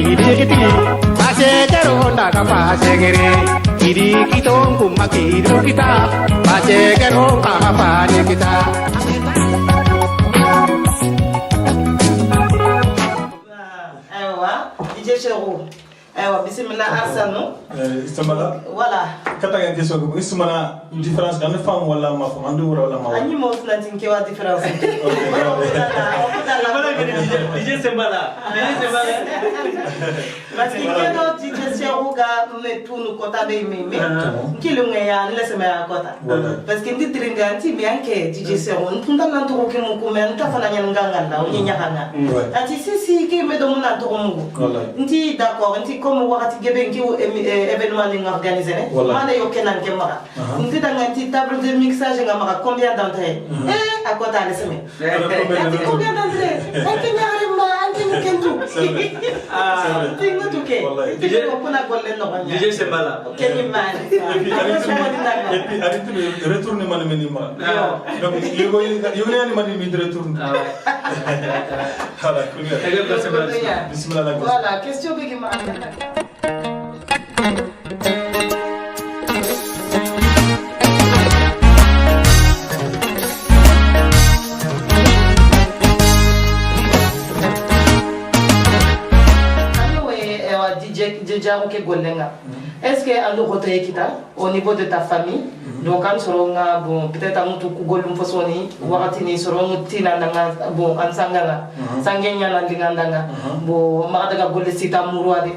kiti pase geronda ka pase gere kiri kitong kumakiri kita pase geronda ka pase kita. Aywa DJ Cheikh aywa bismillah arsanu istamala voilà kata ga question ko ismana différence kan femme wala ma femme andu wala ma ani mo nanti ke wa différence DJ Sembala parce que keno DJ Cheikh ga me tunu kota be meme kilo ngaya ni lese me kota parce que ndi tringa anti me anke DJ Cheikh ntunda nanto ko ke mo ko me anta fana nyanganga la o nyakanga ati sisi ke me do mona to mo nti d'accord nti comme wakati gebe nki événement ni organisé né mana yo kenan ke mara nti da nganti table de mixage ngama combien d'entrées à côté de semaine combien d'entrées anki ñaari ma anki ñu kentu tinga tuke DJ ko na golle no nya DJ Sembala kenni man et puis arrête de retourner man meni ma donc yo ne ani man mi de retourner voilà bismillah voilà question bi ki ma déjà ok golenga est-ce que ando roto ekita au niveau de ta famille donc an soronga bon peut-être amutu ku golum fosoni wakati ni soronga tina ndanga bon an sangala sangenya na ndingandanga bo ma daga golle sita murwade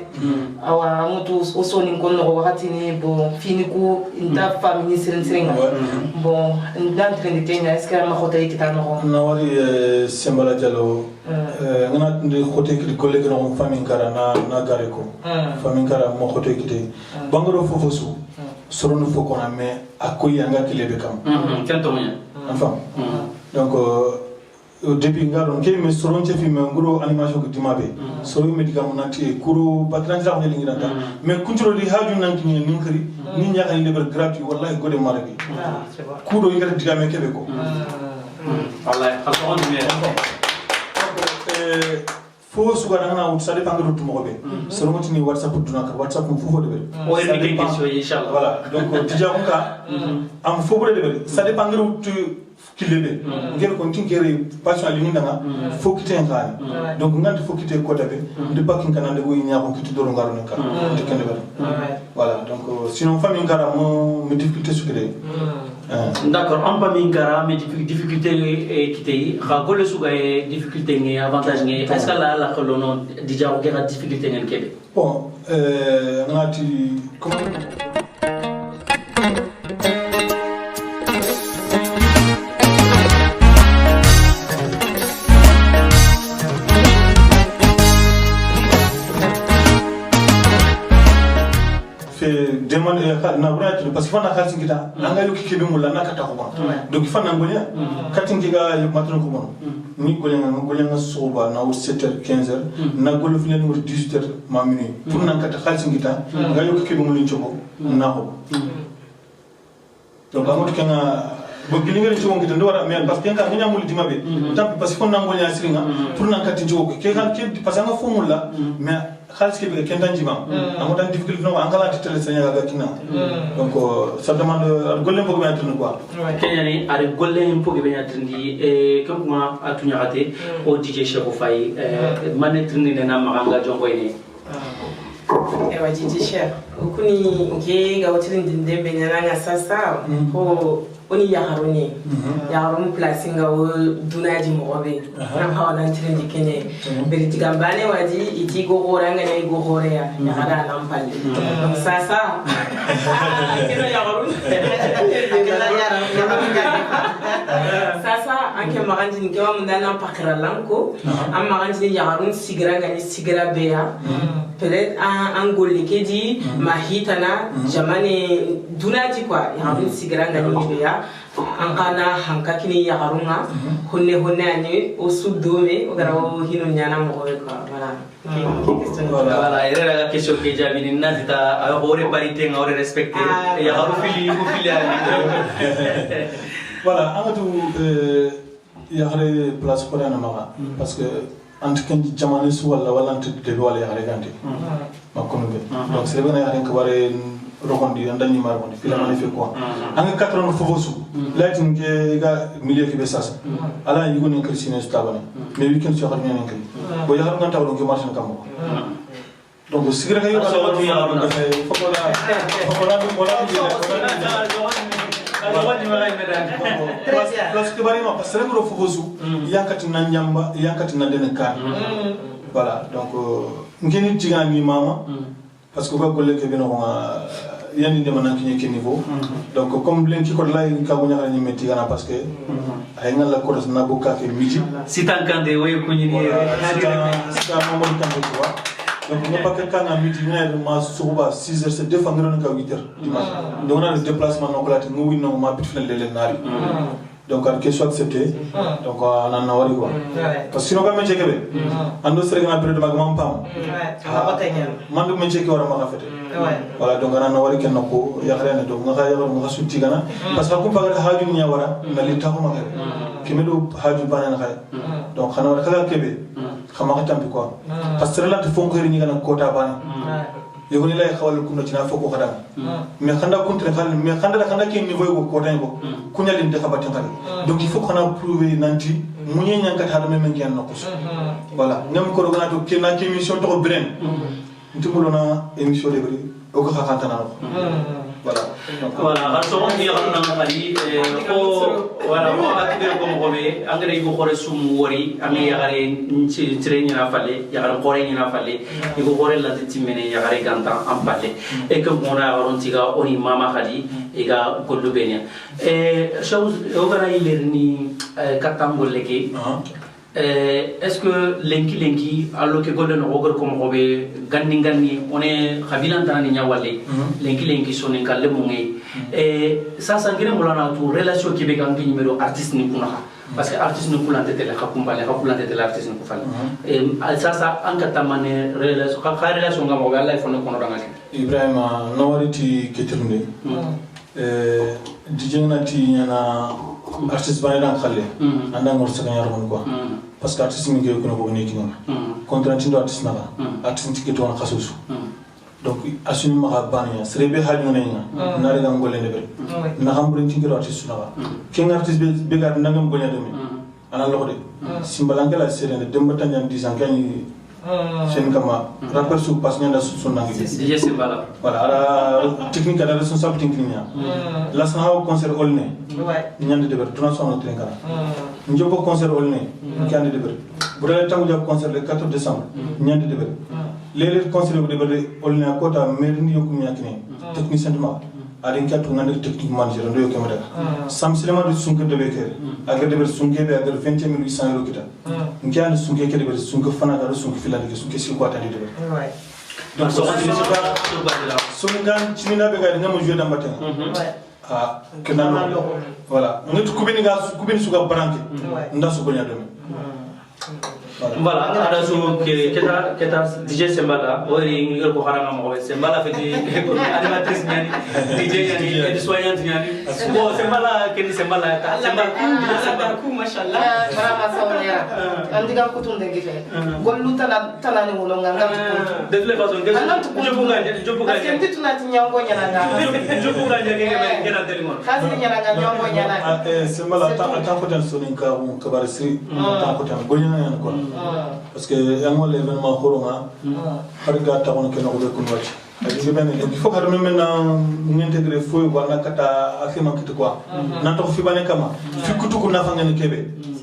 awa amutu osoni ngonno wakati ni bon fini ku inta famille siringa bon ndante ni tenya est-ce que ma roto ekita no na wari Sembala Diallo ngana ndi khote ki golle gno famille kara na gare ko famille kara mo khote kite bangaro fofosu sorono fokona mais akoy anga kilebe kam kento nya enfin donc au début ngaro ke me soron che fi me ngoro animation ko dimabe so mi digam nanti kuro batran jax ni ngira ta mais kunjuro di haju nanti ni ninkari ni nyaka ni leber gratuit wallahi gode marabi kudo ngara digame kebe ko wallahi xalon ni fo suga ngana wut sa dépend de tout mo be so mo tini whatsapp duna ka whatsapp mo fofo de be o en bi question inshallah voilà donc déjà ko ka am fofo de be ça dépend de tout kilebe ngel ko tin kere passion ali ni ndanga fo kite ngani donc ngandi fo kite ko dabe de bakin kana de goyi nyako kite doro ngaro ne ka de kende be voilà donc sinon famille ngara mo difficulté sukede d'accord en famille ngara mais difficulté kite xa gole suga difficulté ngi avantage ngi est-ce que la kholono déjà o gera difficulté ngi kebe bon ngati comme demande na brati parce que fana khalsin kita anga yuki kebe mulla nakata ko bon donc fana ngonya katin kiga matron ko bon ni golenga soba na 7h 15h na golu flen wor 18h ma minuit pour nan kata khalsin kita nga yuki kebe mulin chobo na ko donc amot kenga bo gilinga ci wongi ndo wara mais parce que nga nya mul dimabe tampi parce que fonna ngonya siringa pour nan kati jogo ke kan ke parce que nga fomulla mais khalis ke be ken tanjima amodan difficulté no angala titele senya ga kina donc ça demande golle mbogo ben tunu quoi kenyani ari golle mbogo ben atindi comme moi atunya raté au DJ Cheikh Faye mané trini na maganga jongo ni ewa DJ Cheikh ukuni nge ga wotiri ndinde benyana nga sasa ko oni yaharoni yaharon placing o dunaji mobe na hawana ntindi kenye beri digambane waji iti go goranga ne go gorea yahara nampale donc sasa kino yaharon sasa anke maganji nke wa mundana pakra lanko am maganji yaharon sigira ngani sigira beya peut-être un golikeji mahitana jamane dunaji kwa yaharon sigira ngani beya angkana hankakini ya harunga honne ani osudome ogara hino nyana mo ko voilà voilà era la question que j'avais ni nazita ore parité ore respecter ya haru fili ko fili voilà angatu ya hare place ko na maga parce que ant kan jamane su wala ant de wala ya regante ma kono be donc c'est bien ya ko bare rokondi anda ni mar kondi filama fe quoi anga 80 fofosu lati nge ga milieu ki be sasa ala yugo ni christine stabane mais weekend so xamne ni kay bo ya nga taw donc marché kam ko donc sigira kay ala ko ya ko fokola parce que bari ma parce que le fofosu yankati na nyamba yankati na den kan voilà donc ngeni tigani mama parce que ko golle ke bino yani de manan kinye ke niveau donc comme len ki ko lay ka bu ñaxal ni metti gana parce que ay ngal la ko na bu ka ke midi si tankande way ko ñi c'est un moment de temps tu vois donc ne pas quelqu'un à midi ne ma souba 6h c'est deux fois ngron ka 8h dimanche donc on a le déplacement non collat ngou no ma bit fenel le nari donc en question accepté donc on en a wari quoi parce que sinon quand même checkebe ando sere na période magam pam man do men checké wara ma fete voilà donc on en a wari ken ko ya xrene donc nga ya nga sutti gana parce que ko pagal haaju nya wara na li taxu ma xere kimedo haaju bana na xay donc xana wara kala kebe xama ko tampi quoi parce que relante fon ko ri ni gana kota bana yogoni lay xawal ko no ci na foko xadam mais xanda contre xal mais xanda ke niveau ko ko tan ko kunyalin de xabati xal donc il faut qu'on a prouvé nanti munye nyankat hada men ngi annako voilà ngam ko gana to ke na ke émission to bren ntimulona émission de bri o ko xaxantana voilà voilà raison ni xamna xali ko voilà mo akide ko mo be angere go xore sum wori ami yagare ci treni na falle yagare xore ni na falle ko xore la timene yagare ganta am palle e que mona waron tiga oni mama xali e ga gollu benia chose o gara ilerni katangol leke est-ce que lenki allo ke gollen ogor ko mo be ganni on est khabilan tan ni nyawalle lenki sonen kalle mo ngi ça sangire mo lana tu relation ki be gangi numéro artiste ni kuna parce que artiste ni kulante tele khakumbale khakulante tele artiste ni kufal ça ankata mane relation ka relation ngamo Allah fo no kono danga Ibrahima nawariti ketirnde dijenati nyana artiste bane dan khalle anda ngor sa nyar mon quoi parce que artiste mi ngi ko ko ni kinga contrat ndo artiste na artiste ki to na khasusu donc asuni ma banya serebe hali ngena na re ngam golene be na xam burin ci ngiro artiste na king artiste be ga ndangam golene demi ana lo de simbalangala serene demba tanyan 10 ans kany sen kama rappeur su pas nyanda su nangi yes bala voilà ara technique ada responsable technique la sa haw concert olne nyande de ber tuna sono trinkara njobo concert olne nyande de ber budale tamu job concert le 4 décembre nyande de ber lele concert de ber olne akota merini yokum yakine technicien ma adin katu ngande technique manager ndo yokem daga sam silema de sunke de beker aga de ber sunke be aga 20800 euro kita nkiande sunke ke de ber sunke fana ga sunke filande ke sunke si ko atandi de ber donc so on se pas sungan chimina be ga ngam jouer dans matin ah kenano voilà ngitu kubini suka branke nda su gonya demi voilà ada su kita DJ Sembala ori ngir ko haranga mo Sembala feti animatrice nyani DJ yani et soignante nyani bo Sembala ken Sembala ku mashallah bara masawnya andiga ko tunde gife gollu tala ni wono nganga de toute façon je buga parce que tunati nyango nyana je buga ngena telimon khasi nyana nyango nyana Sembala ta ko tan sonin ka on kabar sri ta ko tan gonya yana ko parce que yango l'événement horonga harga ta on keno ko be kunwati adi ben il faut que même maintenant n'intégrer fo ko nakata afima kiti quoi nan to fi bane kama fi kutu ko nafa ngene kebe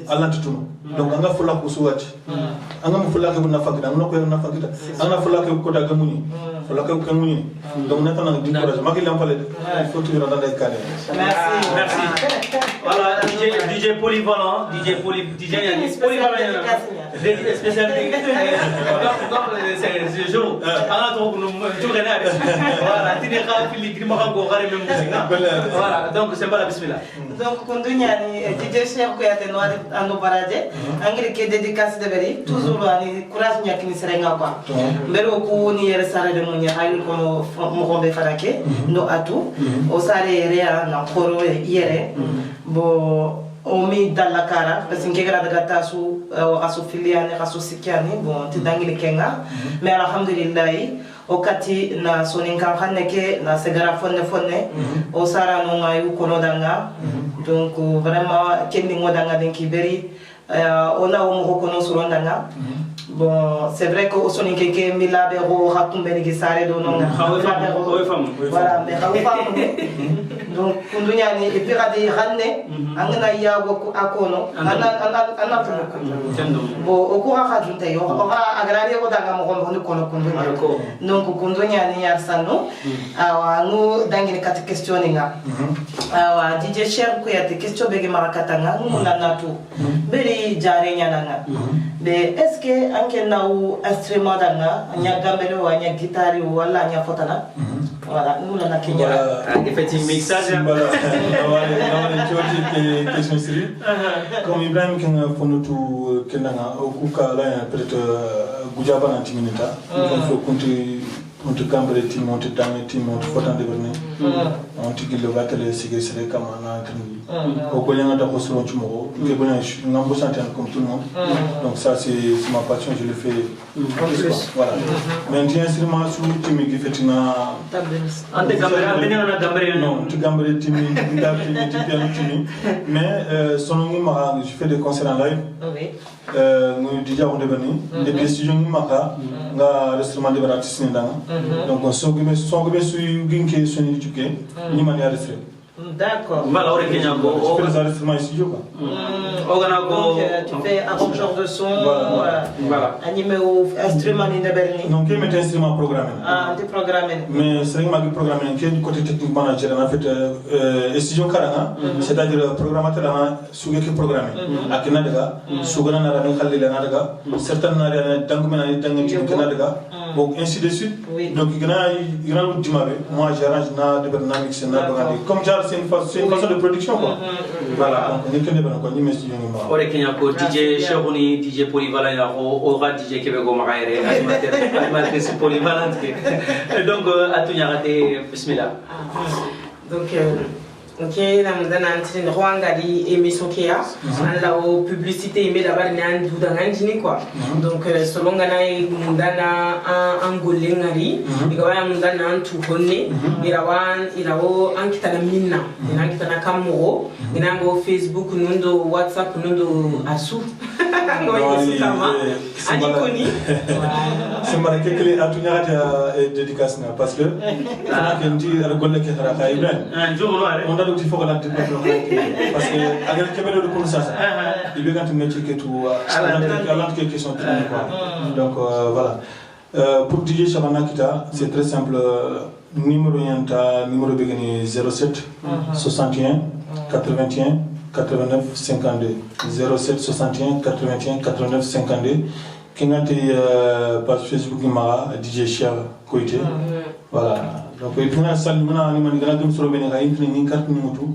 Allah tutunu donc anga fula ko suwati anga mu fula ko nafa kita ngno ko nafa kita anga fula ko daga muni fula ko muni donc nata na di courage maki lampale il faut toujours dans les cadres merci voilà DJ polyvalent DJ polyvalent spécialité donc c'est jour anga to ko tout renard voilà tini ka fili grima ko gare même musique voilà donc c'est pas la bismillah donc kondunya ni DJ Cheikh ko yate no ando baraje angri ke dédicace de beri toujours ani courage nyakini serenga quoi mbero ko ni yere sare de munya ay ko mo gombe farake no atu o sare yere na khoro yere bo omi dalla cara parce que ngegara daga tasu raso filiane raso sikiani bon ti dangili kenga mais alhamdulillah okati na soninkan khaneke na segara fonne o sara no ngayu kono danga donc vraiment kendi ngodanga den kiberi ona o mo kono surondanga bon c'est vrai que au soninke ke milabe ro hatumbe ni gisare do no voilà mais donc kundunya ni epirade ranne angana ya go akono ana bo okura khajunte yo ora agraria ko danga mo ko kono kundunya donc kundunya ni yarsano awa nu dangini kat questioninga awa DJ Cheikh ko yate question bege marakatanga mu nanatu beri jare nyana de est-ce que anke na u instrument danga nya gambelo wa nya guitare wala nya fotana voilà nous la nakenya effectivement mixage comme Ibrahim qui a fondé tout Kenanga au Kuka là peut-être Gujaba na timinita on fait compter on te cambre team on te dame team on te fotan de berne on te gilo batale sigé sere kama na tani au Koyanga da ko selon tumo que bon n'ambo santé comme tout le monde donc ça c'est ma passion je le fais voilà mais un instrument sous team qui fait na ante camera benena camera non tu cambre team piano team mais sonongi ma je fais des concerts en live oui nous déjà on devenu depuis studio ni maka nga instrument de artiste ni danga donc so gbe su ginke so ni tuke ni mani artiste d'accord voilà on Kenya go je fais des instruments studio quoi ogana go tu fais arrangeur de son voilà animé au instrument ni neberni donc il met instrument programmé tu programmé mais c'est un mag programmé qui est du côté technique manager en fait studio karanga c'est-à-dire programmateur na suge ki programmé akina daga sugana na ran khalila na daga certains na dangumena ni dangi kina daga donc ainsi de suite donc il y a un dimabe moi j'arrange na de dynamics na bagandi comme genre c'est une façon de production quoi voilà donc ni kende bana ko ni studio ni ma ore Kenya ko DJ Cheikhouni DJ polyvalent ya o ga DJ Québec o magaire animateur polyvalent donc atunya raté bismillah donc ok namdana antine rwanga di émission kia la publicité mais d'abord nan dudangandini quoi donc selon ngana mundana angolengari igawa mundana antu honne irawo ankitana minna ankitana kamoro inango Facebook nundo WhatsApp nundo asu anikoni c'est marqué que les atunya raté dédicace parce que ana kendi ala golle ke haraka Ibrahim donc il faut que la parce que avec Québec de connaissance il veut quand métier que tout à quelque question quoi donc voilà pour DJ Shabana Kita c'est très simple numéro begani 07 61 81 89 52 07 61 81 89 52 kingati page Facebook mara DJ Cheikh Koité voilà donc et puis na salmina ni man gana dum soro bene ga intini ni carte ni mutu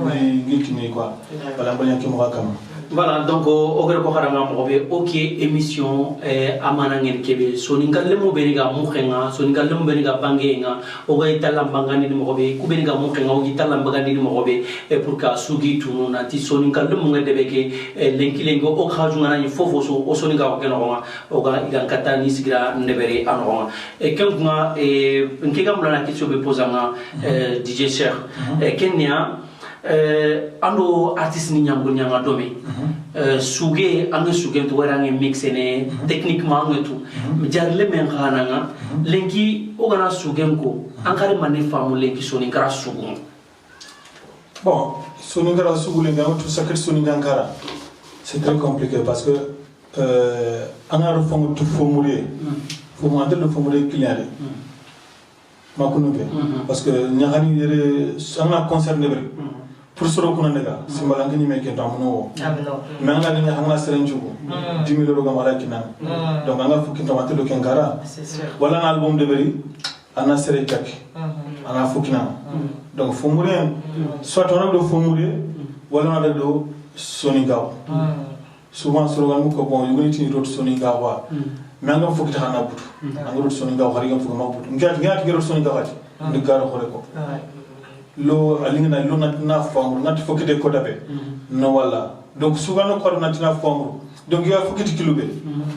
ni ngitini quoi voilà mbanya ki mo kam voilà donc o gere ko xaranga mo be OK émission amana ngel kebe so ni ngalle mo bene ga mo xenga so ni ngalle mo bene ga bange nga o ga italam bangani mo be ku bene ga mo xenga o italam bangani mo be pour ka sugi tunu na ti so ni ngalle mo ngade be ke lenki lengo o khaju ngana ni fofo so o so ni ga ko no o ga igan kata ni sigira nebere anoma e kenguma nke ga mulana ki so be posanga DJ Cheikh Kenya ando artiste ni nyangol nyanga domi suge anga suge to warange mixene techniquement ngetu jarle men khananga lenki ogana suge ko ankare mane famu lenki soni kara sugu bon soni kara sugu lenga to sakir soni ngankara c'est très compliqué parce que anga ro famu to formuler faut mo andel formuler client ma kunupe parce que nyagani yere anga concerné ber pour soro kuna nega simbalangi ni meke tamuno mais anga ni hanga serenjugo 10000 € gamara kina donc anga fuki tomate do kenkara wala na album de beri ana sere chaki ana fukina donc formule soit on a do formule wala na do soni gaw souvent soro gamu ko bon yugoni ti rot soni gawa mais anga fuki ta na butu anga rot soni gaw hari gam fuki ma butu ngat gero soni gawati ndi garo khore ko lo alingna lo na famru ngati fokite ko dabe no wala donc souvent no ko na tina famru donc il y a fokite kilube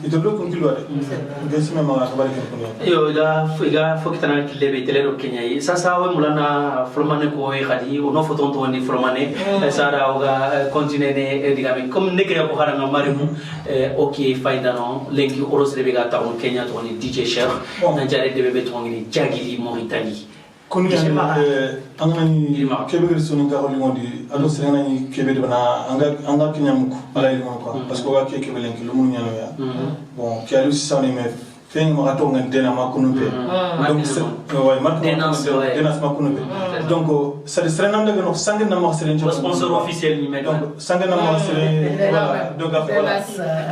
ito lo ko kilo de ngesima ma ko bari ko yo ga fokita na kilebe telero kenya yi sasa we mulana formane ko e khadi ono foton to ni formane sara oga continue ne digame comme ne kaya ko haranga marimu ok fayda no lenki oros rebe ga taun kenya to ni DJ Cheikh na jare de be to ni jagili Mauritanie kunu angani kebe sunu ka holi ngondi ado serena ni kebe de bana anga kinyam ko ala ile ko parce que wa ke kebe lenki lu mun nyano ya bon ki alu sisane me feng ma to ngan dena ma kunu be donc c'est ouais ma dena ma kunu be donc ça serena ndaga no sangue na ma serena sponsor officiel ni mais donc sangue na ma serena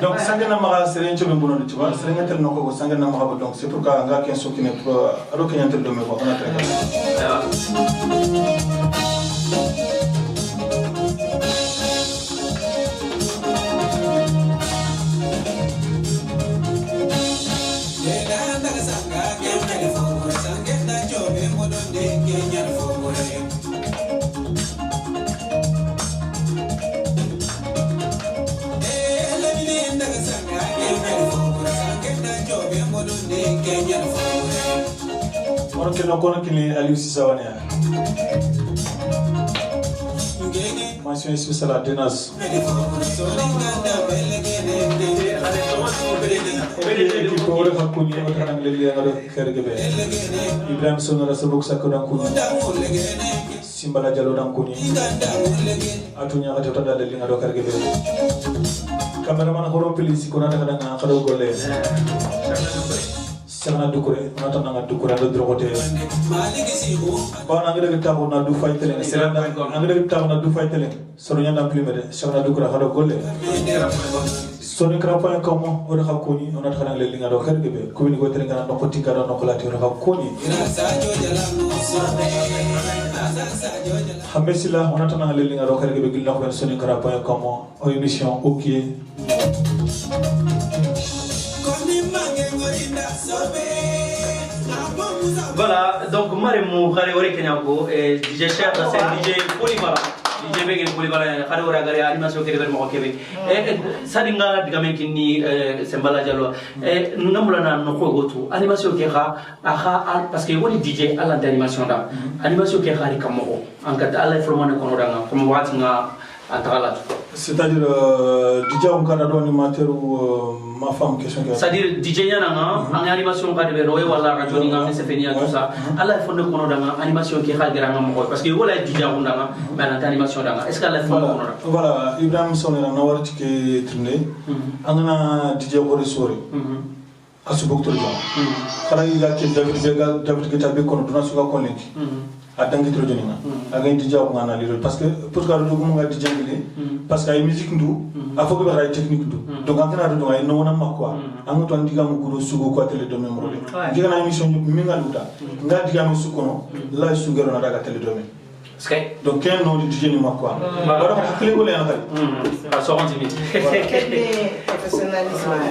donc sangue na ma serena chobe bono tu vois serena tel no ko sangue na ma donc c'est pourquoi anga ken so kine pro ado kenyan tel do me ko on a très kono kini Aliou Cissé wane mention spéciale à Denas ko wala hakuni o tan le ngado kerge be Ibrahim Sonora sabok sakodan kuni Simbala Jallo dan kuni atunya kata tada le ngado kerge be cameraman horo police ko nata kadanga khado golle Sangna dukure nata nanga dukure ado drogote ba na ngade ta ko na du fay tele seranda ngade ta na du fay tele soro nyanda primere sangna dukure khado golle soni krapa ko mo o ha ko ni onata khana le linga do kherge be ko ni go tere ngana no ko tika do no ko lati o ha ko ni hamesila onata na le linga do kherge be gilna ko soni krapa ko mo o émission OK Voilà, donc Maremou Khare Ore Kenyako DJ Cheikh c'est DJ Polyvalent DJ Begen Polyvalent Khare Ore Agare animation ke rever mo kebe sadinga digame kinni Sembala Jallo ngamula na no ko gotu animation ke kha aha parce que woni DJ ala animation da animation ke khari kamo en kat ala formane kono danga comme wati nga atala c'est-à-dire DJ on kana do animateur ma femme question que c'est-à-dire DJ yana nga en animation ka de roye wala radio nga se fenia tout ça ala fonde kono danga animation ki khagira nga mo parce que wala DJ on danga mais en animation danga est-ce que ala fonde kono danga voilà Ibrahim Sonera na warti ke trine angana DJ Hore Sore asubok to jam kala yiga ke David Guetta be kono dona suka ko lenki adangi to joninga aga DJ ko ngana liro parce que pour que do mo ngati jangile parce que ay musique ndu afo ko ay technique ndu donc angana do ay no na makwa anga to ndiga mo ko sugo ko tele do memro de ndiga na émission mi ngaluta nga diga mo sukono la sugero na daga tele do me donc quel nom de DJ ni makwa alors hakle ko le angari so on dit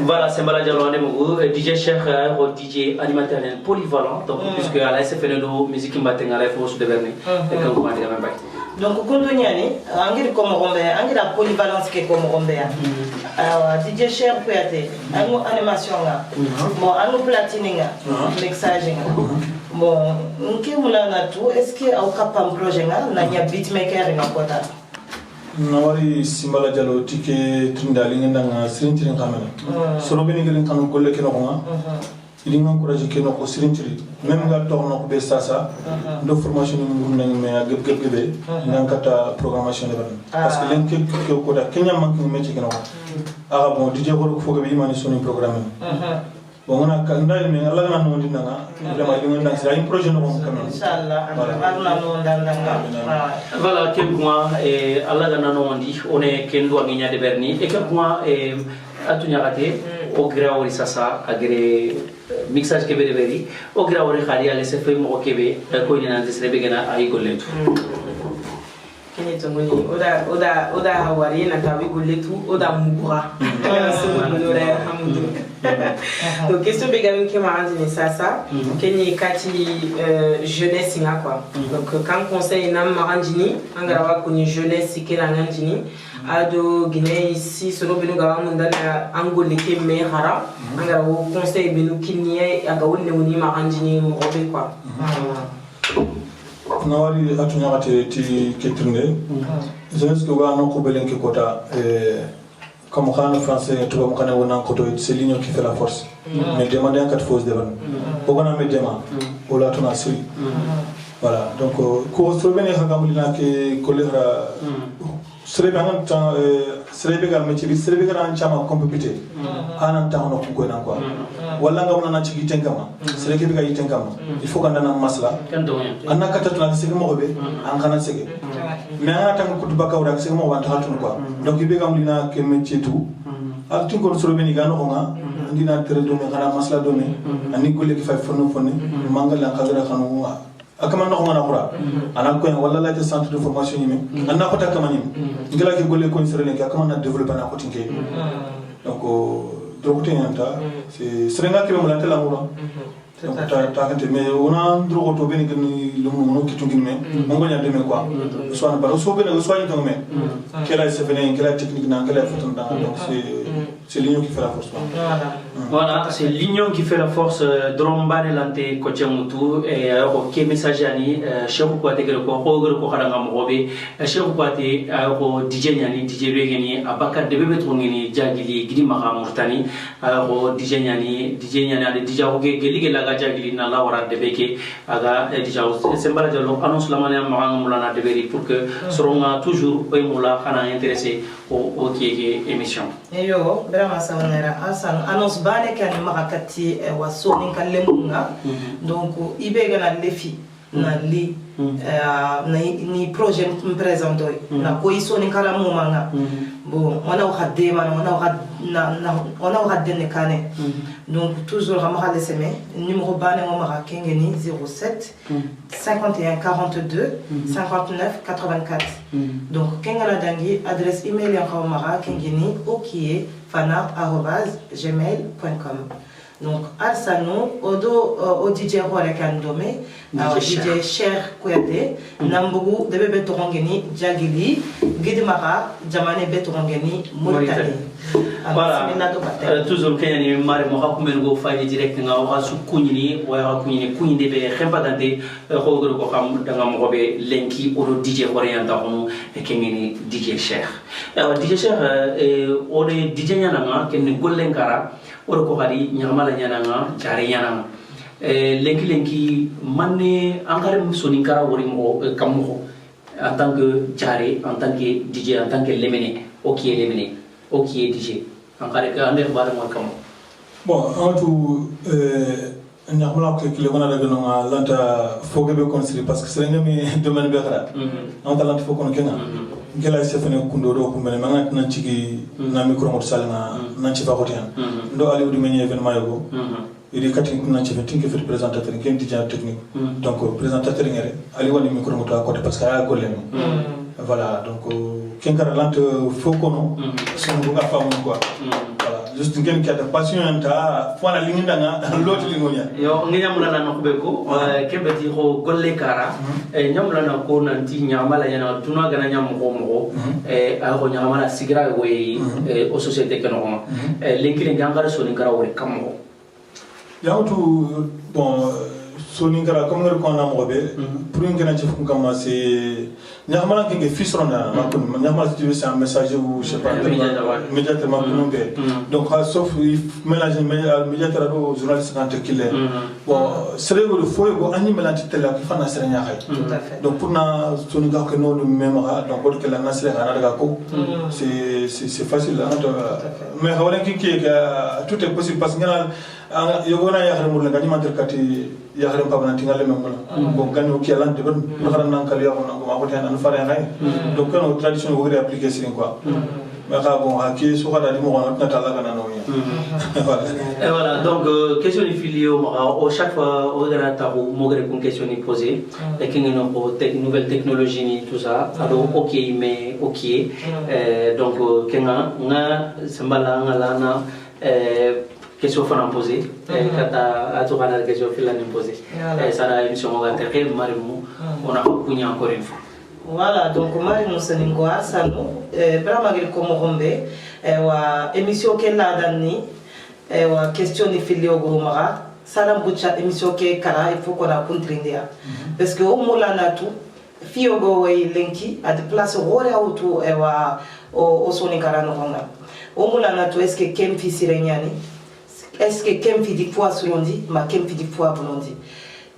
voilà c'est Sembala Jallo ndemo DJ Cheikh o DJ animateur polyvalent donc puisque à la SFN do musique mbatenga la fo su de verni e kan ko mandi gamay donc kondo nyani angiri ko mo gombe angira polyvalence ke ko mo gombe ya DJ Cheikh Kouyaté anu animation nga mo anu platine nga mixage nga bon nke mulana tout est-ce que au capam projet nga na nya beatmaker nga kota nawari Simbala Jallo tike tindali ngenda sirintirin kamera soro beni gelin kanu golle ke no nga ili ngam courage ke no ko sirintiri même nga tor no ko be sasa do formation ngum nang me geb be ngam kata programmation le parce que len ke ko da kenya man ko métier ke no ara bon DJ ko fo be imani soni programme bon on a kandal mais Allah na no dinanga vraiment li ngam c'est un projet no ko kam inshallah Allah no ndanga voilà quel point et Allah na no ndi on est kendo nginya de berni et quel point atunya raté au grawori sasa agre mixage ke bere beri o grawori khali ale se fe mo kebe ko ni nan desre be gena ay golletu ni tongoni oda hawari na tawi goletu oda mugura donc question begamin ke marandi sasa kenyi kati jeunesse nga quoi donc quand conseil na marandini angara ko ni jeunesse ke na ngandini ado Guinée ici solo benu gawa mundana angole ke me hara angara ko conseil benu kinye aga wonne woni marandini mo robe quoi nawari atunyagate ti ketrinde jeunesse ko ga no ko belenke kota comme en français tout le monde connaît koto c'est l'union qui fait la force mais demander en quatre fois de ban bogona me dema ola tuna siri voilà donc ko slovenia hagamulina ke kolera serebe an tan serebe gal métier serebe gal an chama compétité anan tan no ko nan quoi wala ngam na ci gitenkama serebe ga gitenkama il faut kanda na masla anna katatuna sege mo be an kana sege mais ana tan ko dubaka wala sege mo wanta hatun quoi donc ibe gam lina ke métier tout ak tin ko slovenia ga no nga ndina tere do me kana masla do me ani golle ki fay fonno fonne mangal la khadra khanu akama no ngana khura ana ko wala la centre de formation yimi anna ko takama yimi ngala ke golle ko sere len akama na développer na ko tinke donc donc tenanta c'est serenga ke mo la tela ngura ta mais on a droit to bene gni lo mo ki tungin me mo ngonya de me quoi soit na baro so bene so ni tong me kela se fene kela technique na kela foton da donc c'est l'union qui fait la force voilà c'est l'union qui fait la force drombane lante ko chemutu et ko ke message ani cheikh ko te ko khada ngam robe cheikh ko te ko dj nyani dj begeni abakar de bebe tongini jagili gidi maha murtani ko dj nyani ade dj ko geli la jagili na la wara de beke aga dj sembala jalo annonce la mania mulana de beri pour que seront toujours ay mula khana intéressé au qui émission yo vraiment ça on era asan annonce bane kan makati waso nin kallemunga donc ibega na lefi na li ni projet me présente na ko iso nin kala mumanga bon on a khadé man on a khadé ne kane donc toujours ramara de semaine numéro bane mo mara kengeni 07 51 42 59 84 donc kengala dangi adresse email ya mara kengeni okie fana@gmail.com donc alsano au DJ Role Kandome DJ Cher Kouyaté Nambougou de bébé torongeni Djagili Guidemara Jamane Betorongeni Mauritanie voilà toujours kenyani mare mo hakumen go faji direct nga wa su kunyini wa kunyi de be khempa dande ko xam da nga mo be lenki o DJ Orienta hono e kengeni DJ Cher DJ Cher o de DJ nyana nga ken gollen kara o ko hadi nyamala nyana nga jare nyana lenki manne angare soni kara wori mo kammo en tant que jare en tant que DJ en tant que lemene ok DJ angare ka ande bare mo kam bon antu nyamala ko ki le wona daga no lanta foge be construire parce que c'est ngami domaine be khara anta lanta foko no kenga ngela sefene kundo do ko mena ngana nan cigi na micro mo salna nan ci fakoti han ndo ali wudi meni événement yogo iri kati nan ci tinke fait présentateur ken DJ technique donc présentateur ngere ali woni micro mo to côté parce que a golem voilà donc kenkara lante foko no son buga famu quoi voilà juste ngeen ki ada passion anta fona linginda nga loti lingonya yo nginyamula na no beko kebeti ho golle kara nyamula na ko nanti nyamala yana tuna gana nyam mo a ko nyamala sigira we o société kanomo linkile ngangara so ngara wori kammo yautu bon soni ngara comme ngara ko na mo be pour ngena ci fu ngama c'est nyamala ngi fisrona makon nyamala tu veux un message ou je sais pas immédiatement donc sauf mélanger médiateur do journaliste quand qu'il est bon c'est le faut go ani mélange télé qui fana sere nya xay tout à fait donc pour na soni ngara ko no même donc pour que la nasre ana daga ko c'est facile mais hawlen ki tout est possible parce que yogona ya xare murla ngani manter kati ya xare pabana tingale memula bon ganu ki alante ban xara nan kali ya ko ma ko tan an fare ngay donc no tradition wo gari appliquer sin quoi bon haki so kada di mo on na tala kana no Et voilà, donc question de filio chaque fois au gana tabu mogre une question ni poser et qui nous pour nouvelle technologie ni tout ça alors OK mais OK donc kenga nga sembala ngalana question fana poser kata atokana question filani poser ça la émission on va terre marimu on a kunya encore une fois. Voilà, donc marimu seningo asano brama gel ko mogombe wa émission kella danni wa question ni filio go mara salam bucha émission ke kara il faut qu'on a contrindia parce que au molana tout fio go way lenki à de place rore auto wa o soni kara no honga au molana tout est-ce que kem fi sirenyani est-ce que kem fi di fois surondi ma kem fi di fois bonondi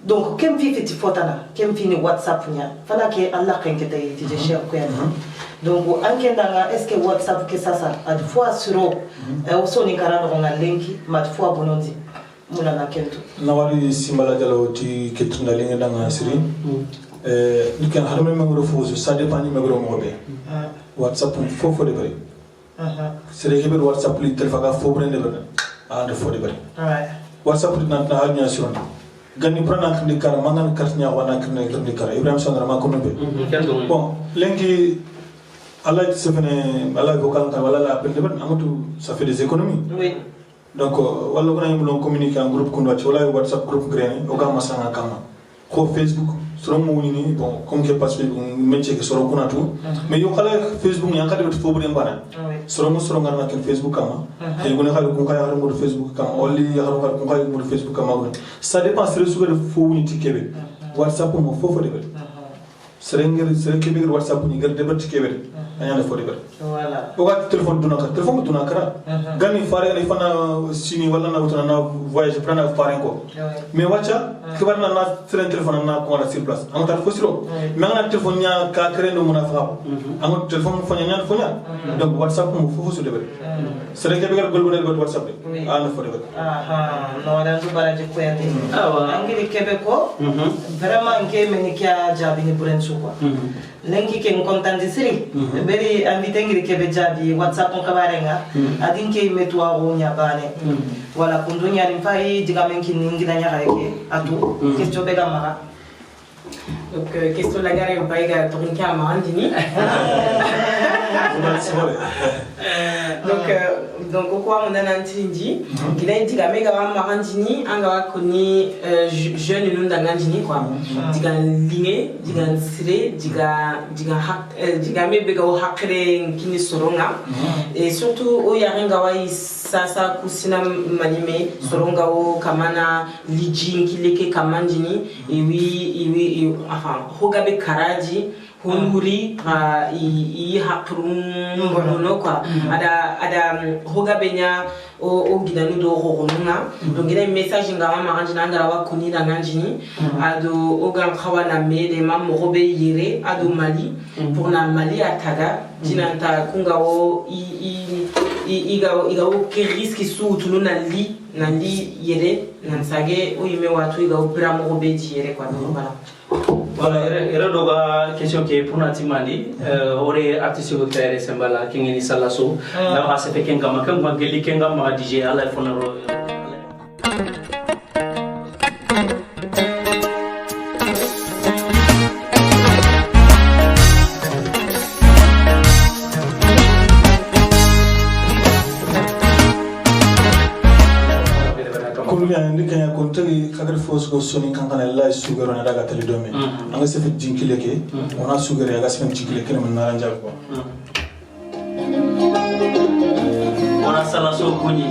donc kem fi fiti fotana kem fi ni WhatsApp nya fala ke Allah kan ke tay ti je ko yana donc anke ndanga est-ce que WhatsApp ke sasa ad fois suro o soni kara no honga lenki ma fois bonondi mula na kento na wari simbala jalo ti ketunda linga danga siri dikan harme mangro fozu ça dépend ni mangro mobe WhatsApp fofo de bari sere hebe WhatsApp li telfaga fo brende bari ande fo de bari WhatsApp na na hanya suron gani prana kni kar mangan kartnya wana kni kar Ibrahim Sandra ma kono be bon lengi Allah se fene Allah vocal kan wala la appel de bari amatu ça fait des économies oui. Donc wala ko nañu lon communiquer en groupe kundo ci wala WhatsApp groupe grene o ga masanga kama ko Facebook soro mo ni bon comme que parce que métier que soro kuna tout mais yo kala Facebook yang kada fo bu dem bana soro mo soro ngana ken Facebook kama e gona xal ko kay xaru mo Facebook kama oli xaru ko kay mo Facebook kama ça dépend sur ce que fo ni ti kebe WhatsApp mo fofo de sere kebe WhatsApp ni gar debat kebe anyana fo de voilà o ga téléphone duna kara gani fare ni fana sini wala na utana na voyage prana fare ko mais wacha kibar na sere téléphone na ko na sur place am tar fo siro mais na téléphone nya ka kare no muna fa am téléphone fo nya fo nya donc WhatsApp mo fo so de sere kebe gar golbone got WhatsApp de ana fo de no da du baraje ko yande angiri kebe ko vraiment nke meni kya jabi ni buren su quoi lengi ke content siri beri invité ngiri kebe jabi WhatsApp on kabarenga adinke metwa ro nya bane wala kundunya ni fai diga menki ningina nya reke atu question be gamara donc question la gare on paiga torinka marandini donc quoi on a nantindi kila diga mega marandini anga koni jeune nous ndangandini quoi diga linge diga sire diga mebega o hakre kini soronga et surtout o yarenga wai sasa kusina manime soronga o kamana lijin kileke kamandini et oui enfin hogabe karaji honuri i hakrum bono quoi ada hogabenya o gidanu do horonga donc il y a un message ngama marandina ngara wa kuni da nganjini ado ogan khawana mede mam robe yere ado Mali pour na Mali ataga dinanta kunga o iga o ke risque su tuluna li nandi yere nansage o yime watu iga o bramo robe yere quoi voilà. Voilà, era doga question ke puna timandi ore artiste ko tayre sembala kingeni salaso na ase fe kenga makam mageli kenga ma DJ ala fonero ndikanya kontari kagar fos go soni kankana la sugaro na daga tali dome anga se fit jinkile ke ona sugaro ya gasem jinkile ke man naranja ko ona sala so kunyi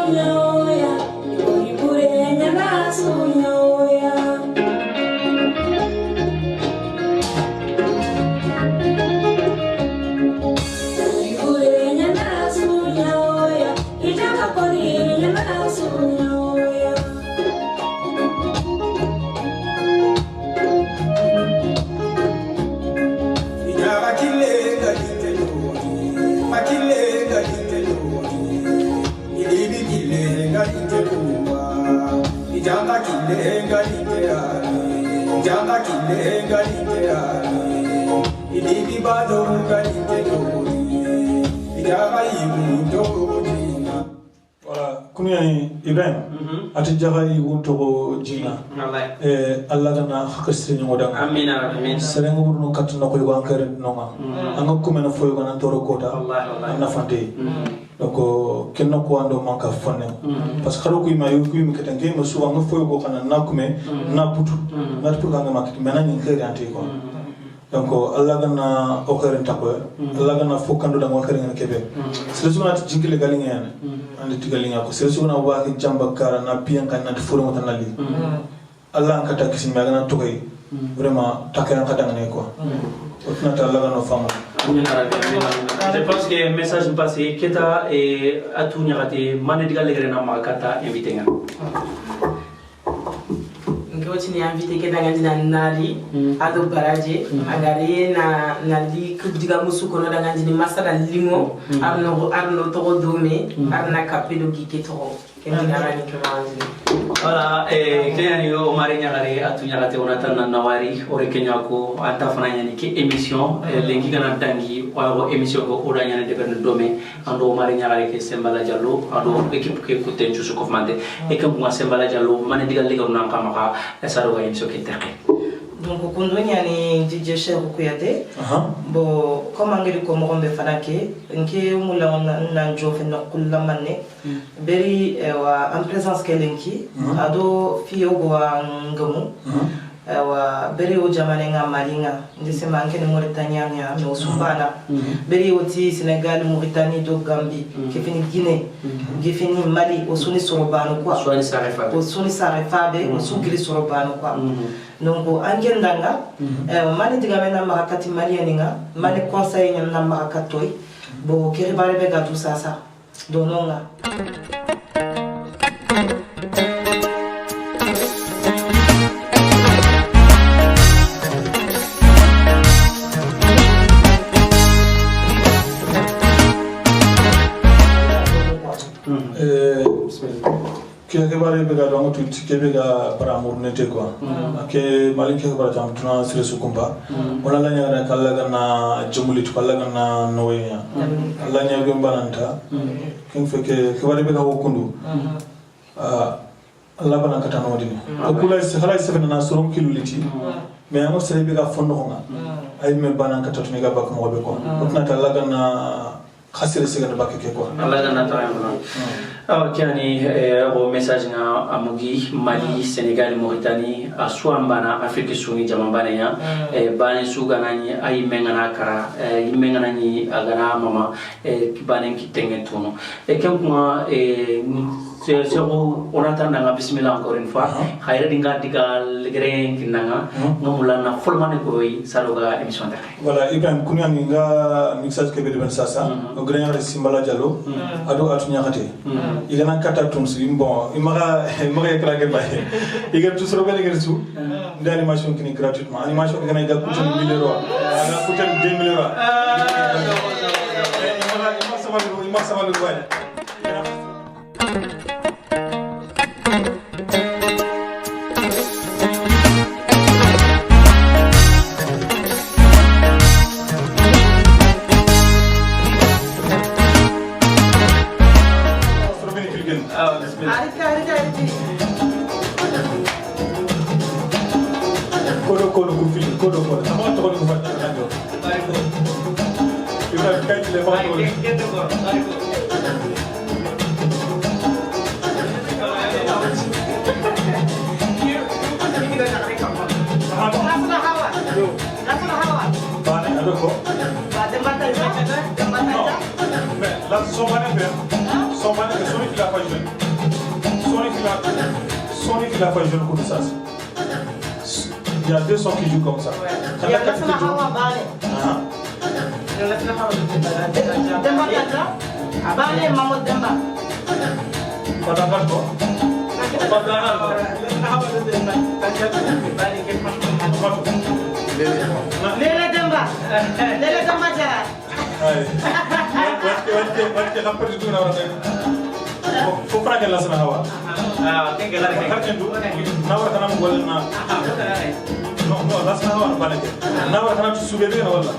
No. Voilà, kunyani Ibrahim, ati jaga yuntoko jina. Allah gana hakasri nyoda. Amin amin. Serengo burno katuna ko yugo ankere nonga. Anga kumena fo yugo nan toro kota. Anna fante. Donc kenno ko ando manka fonne. Parce que xaro ko ima yugo mi ketange ma suwa nga fo yugo kana na kume na butu. Na pour kanga makiti mena nyi kere ante ko. Donc Allah gana okere takwe. Allah gana fo kando da ngokere ngene kebe. Selesu na jingile galinga yana. Andi tigalinga ko selesu na wa ki jamba kara na pian kan na furo motanali. Allah an kata kisi magana tokay vraiment takay an kata ngane ko. Otna ta Allah gana famu. Je pense que message passé keta et atu nyakate mané digal legere na makata invité nga. Ngoti ni invité ke danga dina nali ado baraje agari na li kudiga musuko no danga dini masala limo arno to dome arna kapedo giketo voilà kenya ni o mari nyagare atu nyagate onata na nawari ore kenya ko anta fana nyani ke émission lengi kana dangi o émission ko oda nyane de ben dome ando mari nyagare ke Sembala Diallo ando équipe ke ko tenchu su ko mande e ke mo Sembala Diallo mané digal lega na kamaka esaro ga émission ke terre donc kundo nyani DJ Cheikh Kouyaté bon comme angeli ko mo be fanake nke mula na jofe na kullamane beri wa en présence kelenki ado fiyo go ngamu wa beri o jamane nga malinga ndise manke ni Mauritania nya no sumbana beri o ti Sénégal Mauritanie do Gambie ke fini Guinée ke fini Mali o suni sorobano quoi o suni sarefabe o sugiri sorobano quoi donc angendanga mani digamena marakati malianinga mani conseil na marakatoy bo kiribare be gatu sasa dononga ke bare be ga dongo tuti ke be ga para amur nete quoi ke malin ke bara jam tuna sire sukumba wala la nyaga kala gana jumuli to kala gana noya Allah nyaga mbananta ken fe ke bare be ga wokundu Allah bana kata no dini akula se khala se na sorom kiluliti me amo se be ga fondo nga ay me bana kata to ga bak mo be ko otna kala gana khasire se ga bak ke ko Allah gana ta Kiani o message nga amugi Mali, Sénégal, Mauritanie, a Suambana, Afrique Suni, Jamambania, Bane Suganani, ay mengana kara, mengani agana mama, Banen Kitengen Tuno. Et comme moi, c'est on attend dans la bismillah encore une fois. Khayra dinga diga legren kinanga, ngamulana folmane koi saloga émission ta. Voilà, Ibrahim Kounyani nga mixage ke bedi ben sasa, o grenya de Sembala Diallo, ado atunya kate. Igana kata tumsi bon imaga yakla ke baye igar tu soro bele gersu de animation kini gratuitement animation igana iga kutan 1000 euros ana kutan 2000 euros ima sama lu baye Il a pas jeune comme ça. Il y a deux sons qui jouent comme ça. Il y a la Hawa Bale. Demba Kata. Bale Mamod Demba. Padagal ko. Padagal ko. Lele Demba. Lele Demba Jara. Ay. Wat ke lapar itu na wala. Faut pas que la sana hawa. Ah, que la que. Harken du. Na wara kana mo na. No, la sana hawa na balake. Na wara kana sube be na wala.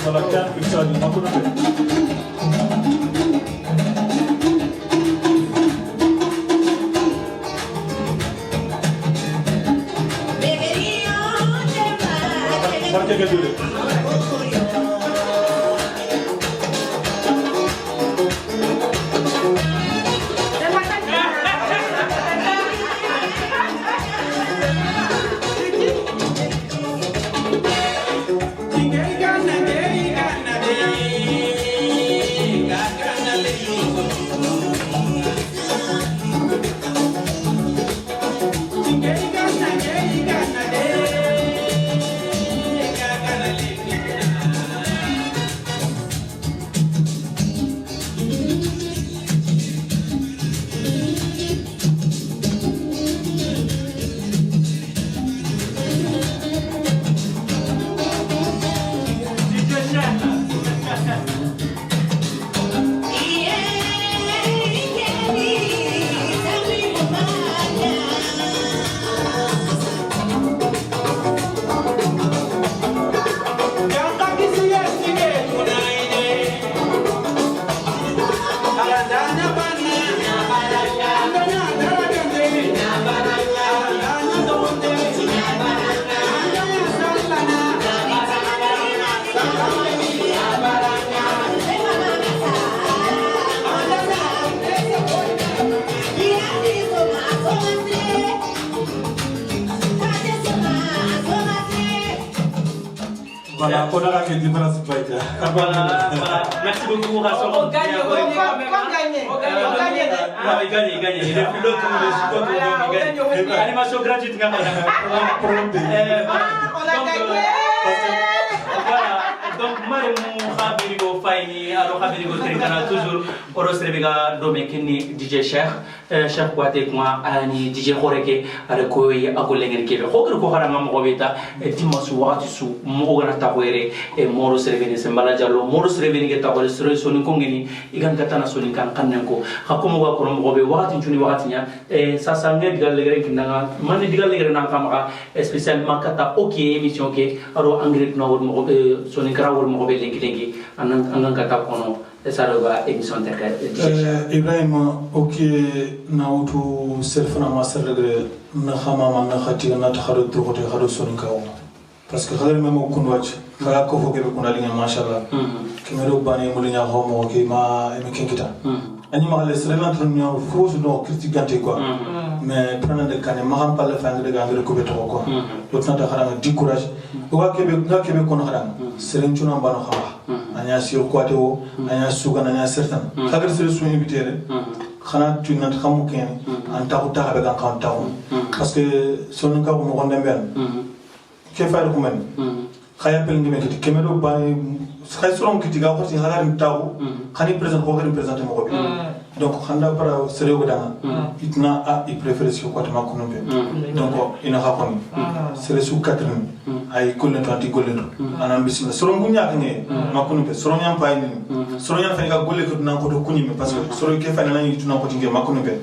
Wala kan picture ni makuna be. Harke ke dure. Voilà, on a fait différence de Voilà, merci beaucoup, Rasson. On gagne, il gagne. Il est plus l'autre, il gagne. Animation gratuite, on a gagné. Voilà, donc Mariamou Khabirigo Faini, alors Khabirigo Trikana, toujours Oros Rebega Domekini, DJ Cheikh Kouate, moi, Ani, DJ Horeke, Arekoy, Agolengen Keve, Hogre Koharam Robeta, et Timasu Watisu, Mogana Tawere, et Moros Reveni, Sembalajalo, Moros Reveni, Tawere, Sonikongini, Igan Katana Sonikan Kanenko, Hakomoga Korom Robe, Watin Juni Watinia, et Sasamet Galegre, Mani Galegre Nakamara, spécialement Kata, ok, émission, ok, alors Angrid Nord, Sonikara, Mobe Linki, Angan Kata Kono. émission Ibrahim ok na utu selfana masarre na xamama na khati na takharo drogote khado soninkaw parce que xale même ko kunwach kala ko foke be kunali nga mashallah kemero bani mulinya homo ke ma e mekenkita ani ma le srelan tron nyaw fo so do critique quoi mais prenant de kane ma xam pas le fang de gangre ko beto quoi do tanta xara di courage wa kebe kono xara seren tuna mbano xama anya sir kwate o anya suga anya certain khagar sere so invité xana tu nat xamu ken an taxu taxabe gan xam taxu parce que son ka ko mo gonde ben ke fayr ko men khaya pel ngime kiti kemedo bani khay soron kiti ga xoti xagar taxu xani présent ko xari présenter mo ko donc xanda para sere go danga itna a i préfère si ko tama ko nombe donc ina xakoni sere su catherine ay gollen tanti gollen anam bismillah soron bu ñak nge makunu be soron ñam pay ni soron ñam fa nga golle ko nan ko to kunimi parce que soron ke fa na ni tuna ko tinge makunu be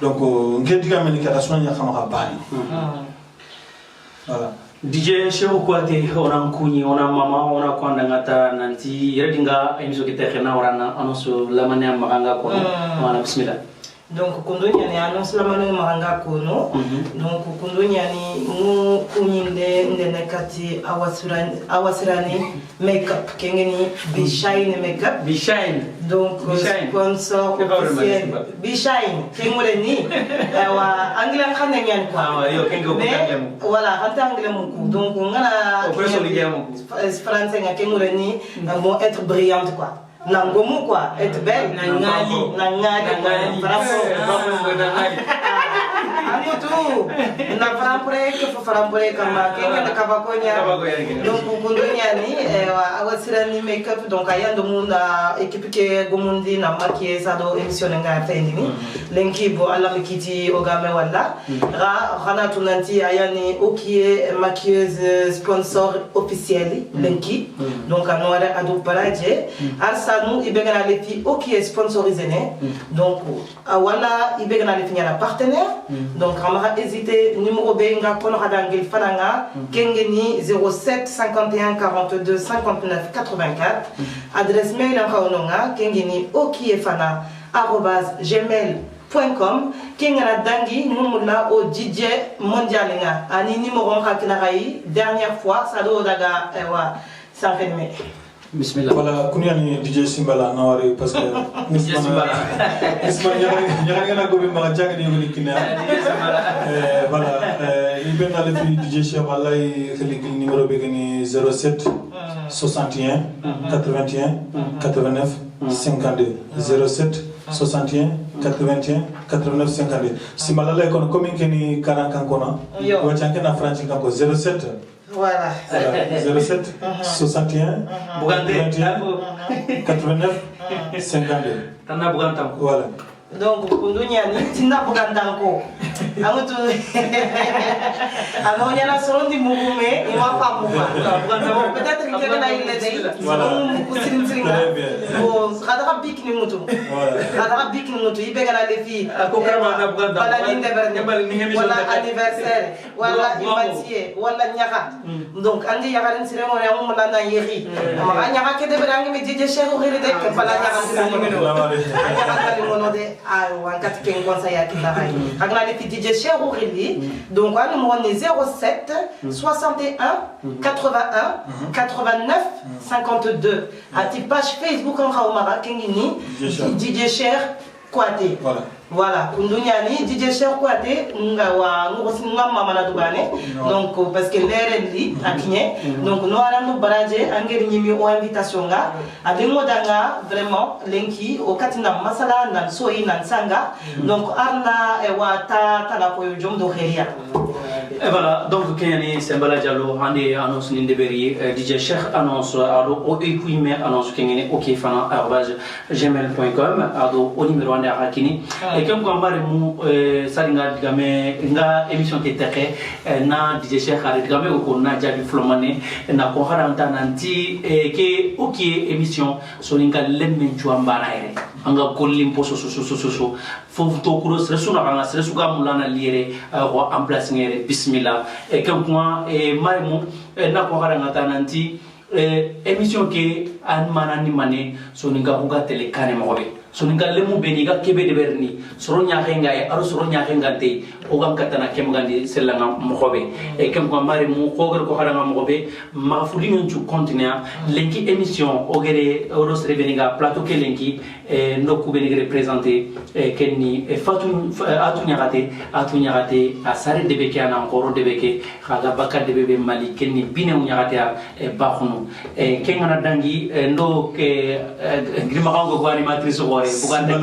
donc nge diga men ka soron ñam xama bani voilà DJ Cheikh Kouate ona kunyi ona mama ona kwanda ngata nanti yerdinga émission ki texena warana annonce la mania maganga ko ona bismillah donc kundunya ni annonce la mania maganga ko no donc kundunya ni mu kunyinde ndene kati awasirani makeup kengeni Bishine makeup donc sponsor officiel Bishine kengole ni wa anglais xane ñan quoi yo kengo ko voilà anta anglais mon donc ngana français nga kengole ni bon être brillante quoi nangomu quoi être belle nangadi bravo Amutu, na frampre que fo frampre kama kenga na kabakonya. Donc kundunya ni awasira ni makeup donc ayando munda équipe ke gomundi na maquillage ado émission nga tendini. Lenki bo ala mikiti ogame wala. Rana tunanti ayani okie maquilleuse sponsor officiel Lenki. Donc anora ado paraje. Arsanu ibegana lefi okie sponsorisé né. Donc wala ibegana lefi na partenaire. Donc on va hésiter numéro B nga kono hadangil fananga kengeni 07 51 42 59 84 adresse mail en ononga kengeni okiefana@gmail.com kengana dangi numula au DJ mondial nga ani numéro hakina rai dernière fois ça do daga wa ça fait mais Bismillah. Voilà, kunyani DJ Simbala nawari parce que Nismana nyagana gobe mala jagani yoni kina. Voilà, ibn ale fi DJ Cheikh wallahi khali numéro be gani 07 61 81 89 52 07 61 81 89 52 Simbala lay kon comme keni karan kankona wa chanke na franchi kanko 07 voilà 07 61 21 89 52 Tana bugantam. Voilà. donc kundunya ni tinda bugandanko amutu amonya na sorondi mugume ima famuma donc peut-être que kana ile dei kusirin siringa o kada bikini mutu kada bikini mutu ibe kana lefi ko kama na buganda wala ninde berne wala anniversaire wala imatier wala nyaka donc andi yakarin sirengo ya mu na yeri ama nyaka ke de berangi mi jeje cheikh khiri de ke pala nyaka de wankati ken conseil ya kilarai agna le DJ Cheikh Oureli donc on numéro 07 61 81 89 52 à ti page Facebook en Raoumara kengini DJ Cheikh Kouaté voilà kundunya ni DJ Cheikh Kouaté nga wa ngosi ngam mama na dubane donc parce que l'RND akinye donc no ara no baraje angeri nyimi o invitation nga abengo danga vraiment lenki o katina masala nan soyi nan sanga donc arna e wa ta la ko jom do kheria. Et voilà, donc Kenyani Sembala Diallo, Hande annonce Nindeberi, DJ Cheikh annonce, Ado Oekuime annonce Kenyani okifana@gmail.com, Ado au numéro 1 Hakini. Et comme Gambare Mou, Saringa Digame, Nga émission qui était na DJ Cheikh Digame ou na Jabi Flomane, na Koharanta Nanti, que Oki émission, Soninga Lemenchuambanaire, Anga Kolim Poso Soso, Fouto Kuros, Resuna Ranga, Resuga Mulana Lire, en place bismillah et comme moi et Marimou na ko haranga nanti émission ke an manani mané soninga buga tele kane mobe soninga lemu beniga kebe de berni soro nyakenga e aro soro nyakenga te o gam katana kemgandi selanga mobe et comme moi Marimou ko haranga mobe ma fulingon tu continue lenki émission o gere oros rebeniga plateau ke lenki no ku beniga représenter kenni fatou atunyagate a sare de beke ana ngoro de beke khaga bakka de bebe mali kenni bine unyagate a bakhuno kengana dangi ndo ke grima kango ko animatrice gore bugande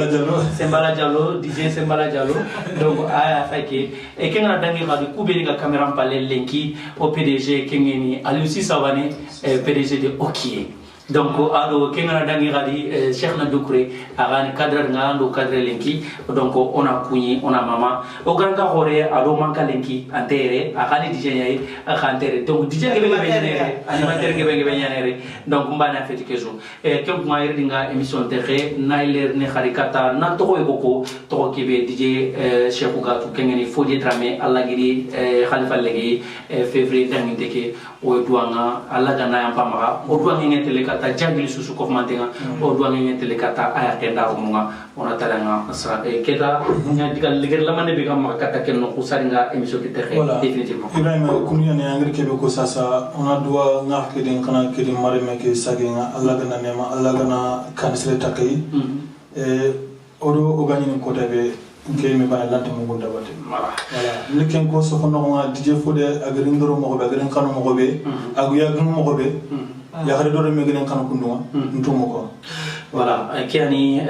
Sembala Diallo DJ Sembala Diallo donc aya fake kengana dangi khadi kubeni ga camera pale lenki au PDG kengeni Aliou Savane PDG de Okie. Donc ado kengana dangi gadi Cheikh na Doucouré agani cadre ngando cadre lenki donc on a kuni on a mama o ganga hore ado manka lenki antere agani DJ yayi akantere donc DJ gebe benere animateur gebe benere donc mbana feti kezo kem kuma yerdinga émission tere nailer ne kharikata na to ko to kebe DJ Cheikh Gatu kengeni fodi tramé allagiri khalifa legi février dangi teke o duanga allagana yampama o duanga ngentele ta jangili susu ko mantenga o duanga ngentele kata aya kenda rumunga ona talanga sa keda nya digal liger lamane be gam kata kenno ko saringa émission ki tere définitivement Ibrahima kunya ne angri kebe ko sasa ona duwa ngaf ke den kana ke den mare me ke sagenga Allah gana nema Allah gana kanisre takai odo o gani ko tabe ke me bana lante mo gonda bate voilà liken ko so hono nga DJ Fodé agrindoro mo be agrin kanu mo be agu ya gnu mo be ya xare do me gën kan ko nduma ntumo ko Voilà, Kiani,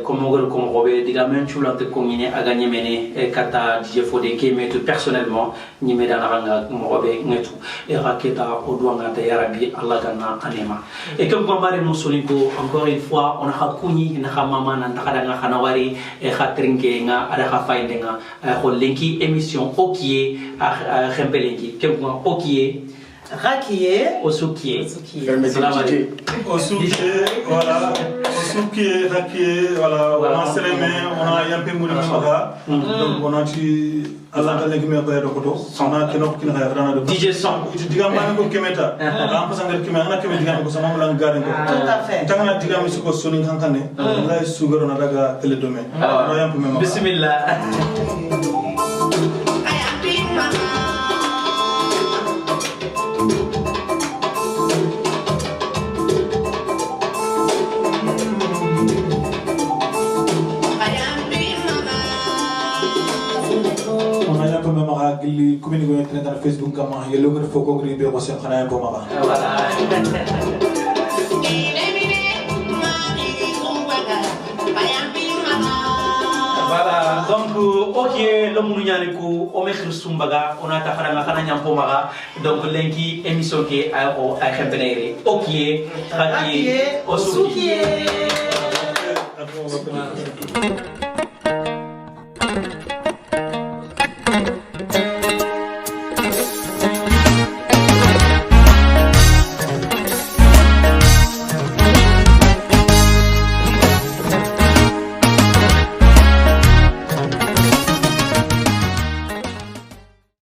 comme on diga même tu l'as combiné à gagner mené kata DJ Fodé qui met personnellement ni me dans ranga mobe netu et raketa au douanga ta yarabi Allah ganna anema et comme on va nous soliko encore une fois on a hakuni na mama na takadanga khanawari e khatrinke nga ada khafaindenga ko lenki émission okié a rempelenki comme okié Rakié, Osukié. Osukié, voilà. Osukié, Rakié, voilà. On a serré on a yampé mouli mamaga. Donc on a dit Allah ta legi me ko yado ko on a keno kina ga rana de DJ Son. Diga man ko kemeta. Am pasangar kemeta na kemeta diga ko sama mulang garing ko. tout à fait. Tangana diga mi ko soni kankane. Allah sugaro na daga tele domaine. On a yampé mamaga. Bismillah. Gili kumini go internet na Facebook kama yelo ko foko ko ribe ko sen xana ko mama Voilà, donc ok lo munu ñani ko o me khir sumbaga ona ta xana xana ñam po maga donc lenki émission ke ay o ay xembenere ok xati o suki